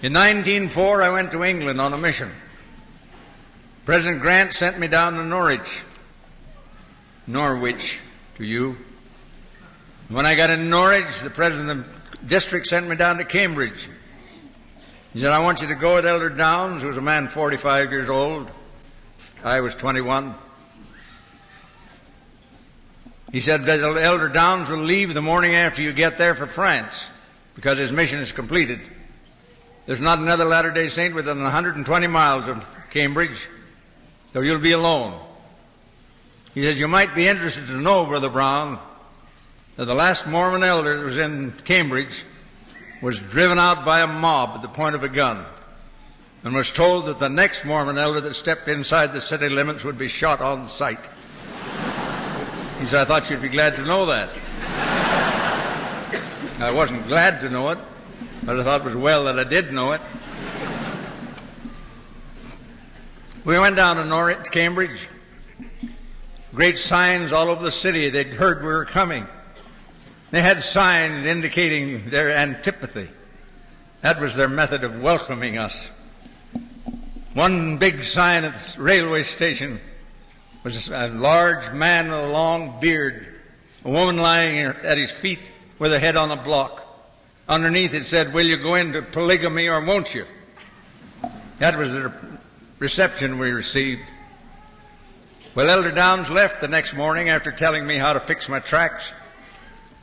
In 1904, I went to England on a mission. President Grant sent me down to Norwich to you. When I got in Norwich, the president of the district sent me down to Cambridge. He said, I want you to go with Elder Downs, who was a man 45 years old. I was 21. He said that Elder Downs will leave the morning after you get there for France because his mission is completed. There's not another Latter-day Saint within 120 miles of Cambridge, so you'll be alone. He says, you might be interested to know, Brother Brown, that the last Mormon elder that was in Cambridge was driven out by a mob at the point of a gun and was told that the next Mormon elder that stepped inside the city limits would be shot on sight. He said, I thought you'd be glad to know that. I wasn't glad to know it, but I thought it was well that I did know it. We went down to Norwich, Cambridge. Great signs all over the city. They'd heard we were coming. They had signs indicating their antipathy. That was their method of welcoming us. One big sign at the railway station was a large man with a long beard, a woman lying at his feet with her head on a block. Underneath it said, will you go into polygamy or won't you? That was the reception we received. Well, Elder Downs left the next morning after telling me how to fix my tracks.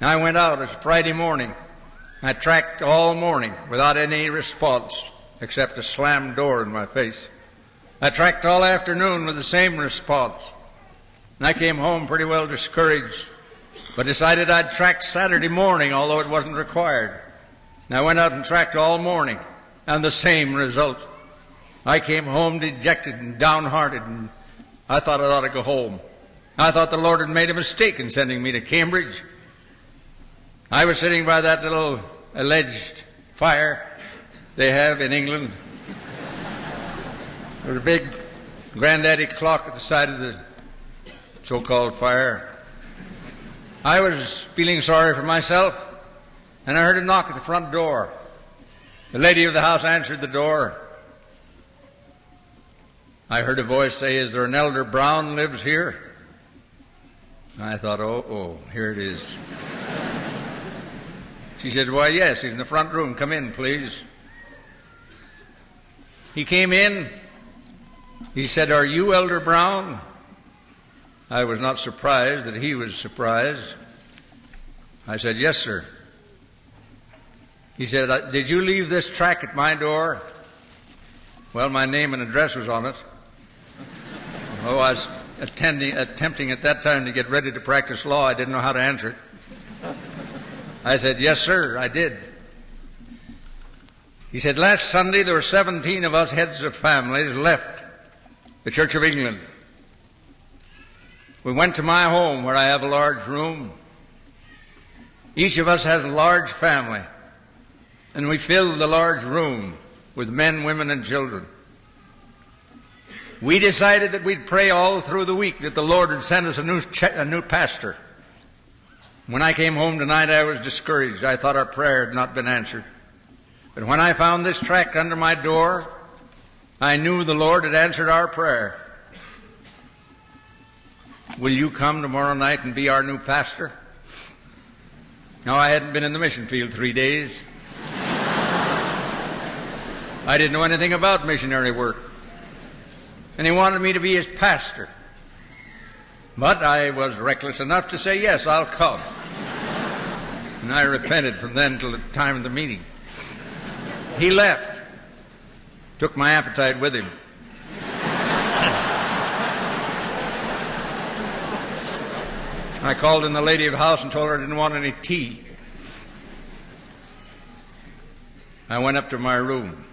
I went out. It was Friday morning. I tracked all morning without any response except a slammed door in my face. I tracked all afternoon with the same response. And I came home pretty well discouraged, but decided I'd track Saturday morning, although it wasn't required. And I went out and tracked all morning, and the same result. I came home dejected and downhearted, and I thought I ought to go home. I thought the Lord had made a mistake in sending me to Cambridge. I was sitting by that little alleged fire they have in England. There was a big granddaddy clock at the side of the so-called fire. I was feeling sorry for myself, and I heard a knock at the front door. The lady of the house answered the door. I heard a voice say, is there an Elder Brown lives here? And I thought, oh, here it is. She said, why, yes, he's in the front room. Come in, please. He came in. He said, are you Elder Brown? I was not surprised that he was surprised. I said, yes, sir. He said, did you leave this tract at my door? Well, my name and address was on it. Oh, I was attempting at that time to get ready to practice law. I didn't know how to answer it. I said, yes, sir, I did. He said, last Sunday there were 17 of us heads of families left the Church of England. We went to my home where I have a large room. Each of us has a large family, and we filled the large room with men, women, and children. We decided that we'd pray all through the week that the Lord would send us a new pastor. When I came home tonight, I was discouraged. I thought our prayer had not been answered. But when I found this tract under my door, I knew the Lord had answered our prayer. Will you come tomorrow night and be our new pastor? Now, I hadn't been in the mission field 3 days. I didn't know anything about missionary work. And he wanted me to be his pastor. But I was reckless enough to say, yes, I'll come. And I repented from then till the time of the meeting. He left, took my appetite with him. I called in the lady of the house and told her I didn't want any tea. I went up to my room.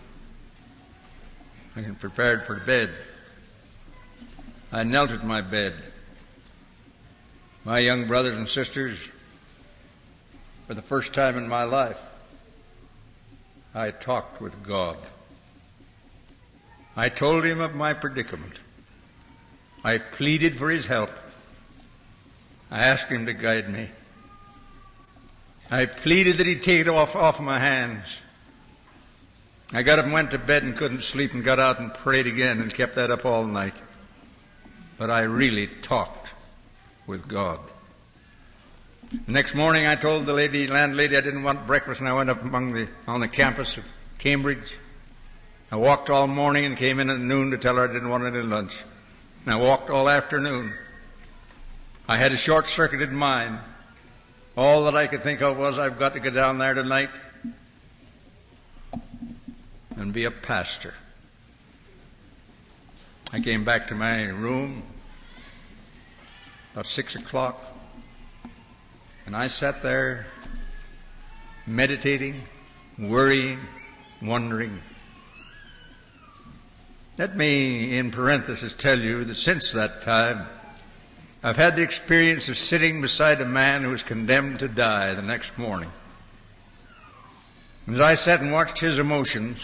I had prepared for bed. I knelt at my bed. My young brothers and sisters, for the first time in my life, I talked with God. I told him of my predicament. I pleaded for his help. I asked him to guide me. I pleaded that he'd take it off my hands. I got up and went to bed and couldn't sleep and got out and prayed again and kept that up all night. But I really talked with God. The next morning I told the landlady I didn't want breakfast, and I went up on the campus of Cambridge. I walked all morning and came in at noon to tell her I didn't want any lunch. And I walked all afternoon. I had a short-circuited mind. All that I could think of was, I've got to go down there tonight and be a pastor. I came back to my room about 6 o'clock, and I sat there meditating, worrying, wondering. Let me, in parenthesis, tell you that since that time, I've had the experience of sitting beside a man who was condemned to die the next morning. As I sat and watched his emotions,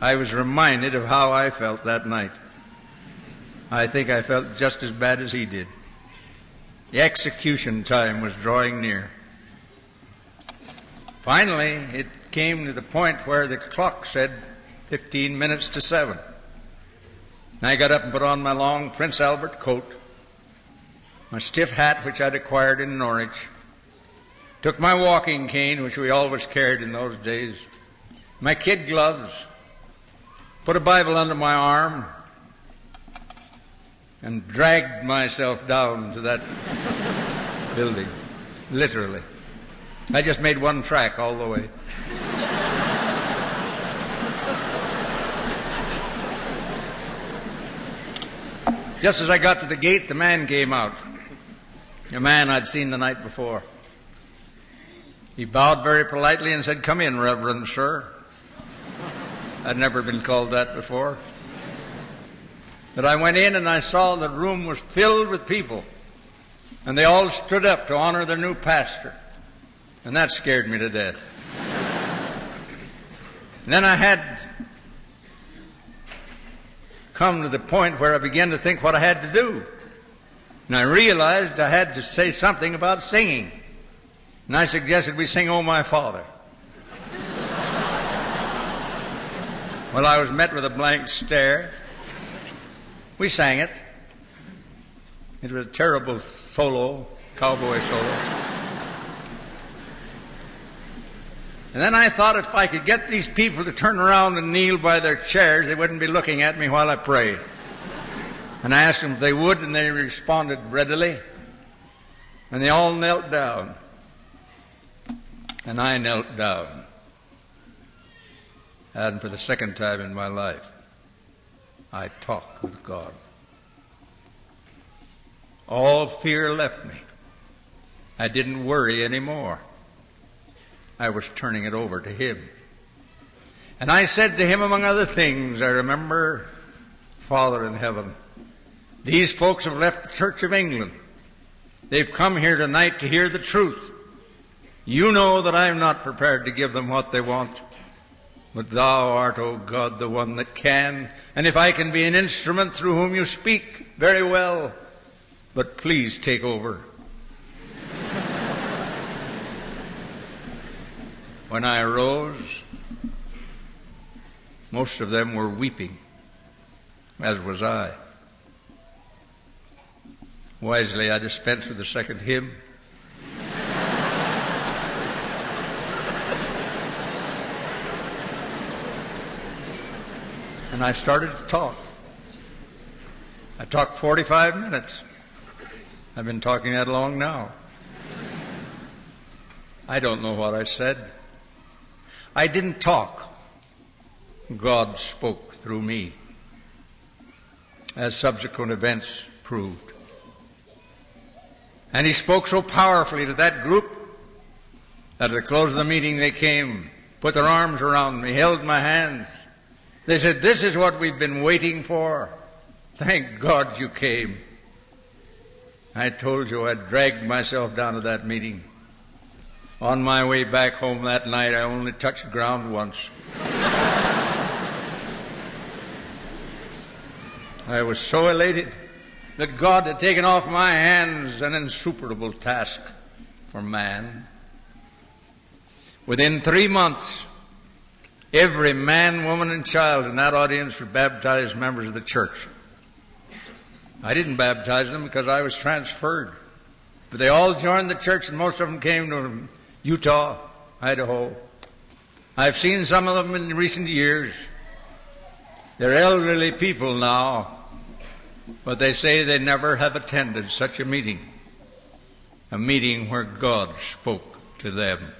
I was reminded of how I felt that night. I think I felt just as bad as he did. The execution time was drawing near. Finally, it came to the point where the clock said 15 minutes to 7. And I got up and put on my long Prince Albert coat, my stiff hat, which I'd acquired in Norwich, took my walking cane, which we always carried in those days, my kid gloves, put a Bible under my arm, and dragged myself down to that building, literally. I just made one track all the way. Just as I got to the gate, the man came out, a man I'd seen the night before. He bowed very politely and said, "Come in, Reverend Sir." I'd never been called that before. But I went in and I saw the room was filled with people, and they all stood up to honor their new pastor. And that scared me to death. And then I had come to the point where I began to think what I had to do. And I realized I had to say something about singing. And I suggested we sing "Oh My Father." Well, I was met with a blank stare. We sang it. It was a terrible solo, cowboy solo. And then I thought if I could get these people to turn around and kneel by their chairs, they wouldn't be looking at me while I prayed. And I asked them if they would, and they responded readily. And they all knelt down. And I knelt down. And for the second time in my life, I talked with God. All fear left me. I didn't worry anymore. I was turning it over to Him. And I said to Him, among other things, I remember, Father in heaven, these folks have left the Church of England. They've come here tonight to hear the truth. You know that I'm not prepared to give them what they want. But Thou art, O God, the one that can. And if I can be an instrument through whom You speak, very well. But please take over. When I arose, most of them were weeping, as was I. Wisely, I dispensed with the second hymn. And I started to talk. I talked 45 minutes. I've been talking that long now. I don't know what I said. I didn't talk. God spoke through me, as subsequent events proved. And He spoke so powerfully to that group that at the close of the meeting they came, put their arms around me, held my hands. They said, "This is what we've been waiting for. Thank God you came." I told you I dragged myself down to that meeting. On my way back home that night, I only touched ground once. I was so elated that God had taken off my hands an insuperable task for man. Within 3 months, Every man, woman, and child in that audience were baptized members of the church. I didn't baptize them because I was transferred. But they all joined the church, and most of them came from Utah, Idaho. I've seen some of them in recent years. They're elderly people now, but they say they never have attended such a meeting where God spoke to them.